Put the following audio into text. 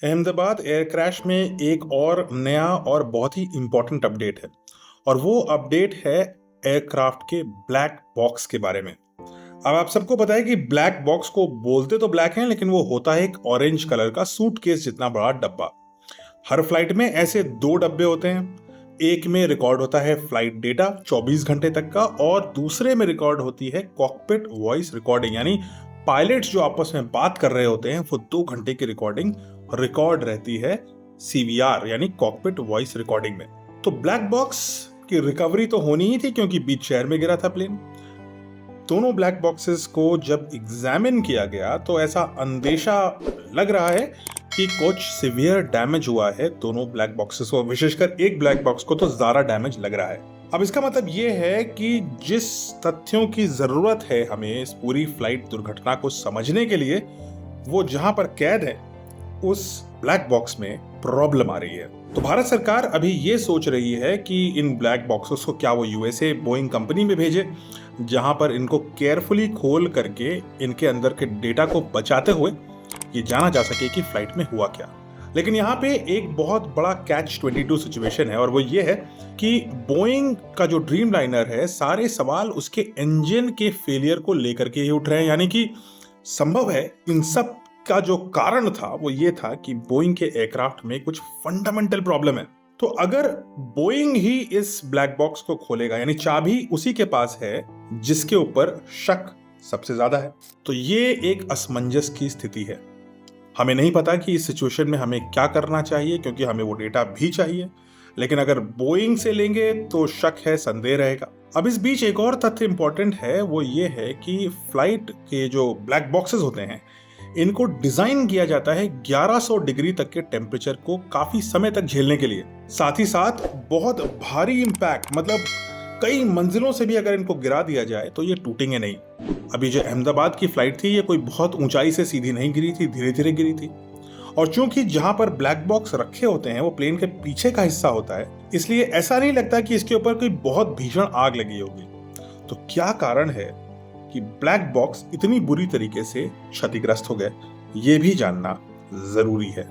Ahmedabad air crash में एक और नया और बहुत ही इंपॉर्टेंट अपडेट है और वो अपडेट है एयरक्राफ्ट के ब्लैक बॉक्स के बारे में। अब आप सबको पता है कि ब्लैक बॉक्स को बोलते तो ब्लैक हैं, लेकिन वो होता है एक ऑरेंज कलर का सूटकेस जितना बड़ा डब्बा। हर फ्लाइट में ऐसे दो डब्बे होते हैं। एक में रिकॉर्ड होता है फ्लाइट डेटा 24 घंटे तक का, और दूसरे में रिकॉर्ड होती है कॉकपिट वॉइस रिकॉर्डिंग, यानी पायलट्स जो आपस में बात कर रहे होते हैं वो 2 घंटे की रिकॉर्डिंग रिकॉर्ड रहती है सीवीआर यानी कॉकपिट वॉइस रिकॉर्डिंग में। तो ब्लैक बॉक्स की रिकवरी तो होनी ही थी क्योंकि बीच शहर में गिरा था प्लेन। दोनों ब्लैक बॉक्सेस को जब एग्जामिन किया गया तो ऐसा अंदेशा लग रहा है कि कुछ सिवियर डैमेज हुआ है दोनों ब्लैक बॉक्सेस को, विशेषकर एक ब्लैक बॉक्स को तो ज्यादा डैमेज लग रहा है। अब इसका मतलब ये है कि जिस तथ्यों की जरूरत है हमें इस पूरी फ्लाइट दुर्घटना को समझने के लिए, वो जहां पर कैद है उस ब्लैक बॉक्स में प्रॉब्लम आ रही है। तो भारत सरकार अभी ये सोच रही है कि इन ब्लैक बॉक्सेस को क्या वो यूएसए बोइंग कंपनी में भेजे, जहां पर इनको केयरफुली खोल करके इनके अंदर के डेटा को बचाते हुए ये जाना जा सके कि फ्लाइट में हुआ क्या। लेकिन यहाँ पे एक बहुत बड़ा कैच 22 सिचुएशन है, और वो ये है कि बोइंग का जो ड्रीम लाइनर है, सारे सवाल उसके इंजन के फेलियर को लेकर के ही उठ रहे हैं। यानी कि संभव है इन सब का जो कारण था वो ये था कि बोइंग के एयरक्राफ्ट में कुछ फंडामेंटल प्रॉब्लम है। तो अगर बोइंग ही इस ब्लैक बॉक्स को खोलेगा, यानी चाबी उसी के पास है जिसके ऊपर शक सबसे ज्यादा है, तो ये एक असमंजस की स्थिति है। हमें नहीं पता कि इस सिचुएशन में हमें क्या करना चाहिए, क्योंकि हमें वो डेटा भी चाहिए। लेकिन अगर बोइंग से लेंगे तो शक है, संदेह रहेगा। अब इस बीच एक और तथ्य इंपॉर्टेंट है, वो ये है कि फ्लाइट के जो ब्लैक बॉक्सेस होते हैं इनको डिजाइन किया जाता है 1100 डिग्री तक के टेम्परेचर को काफी समय तक झेलने के लिए। साथ ही साथ बहुत भारी इंपैक्ट, मतलब कई मंजिलों से भी अगर इनको गिरा दिया जाए तो ये टूटेंगे नहीं। अभी जो अहमदाबाद की फ्लाइट थी ये कोई बहुत ऊंचाई से सीधी नहीं गिरी थी, धीरे धीरे गिरी थी। और चूंकि जहां पर ब्लैक बॉक्स रखे होते हैं वो प्लेन के पीछे का हिस्सा होता है, इसलिए ऐसा नहीं लगता कि इसके ऊपर कोई बहुत भीषण आग लगी होगी। तो क्या कारण है कि ब्लैक बॉक्स इतनी बुरी तरीके से क्षतिग्रस्त हो गए, ये भी जानना जरूरी है।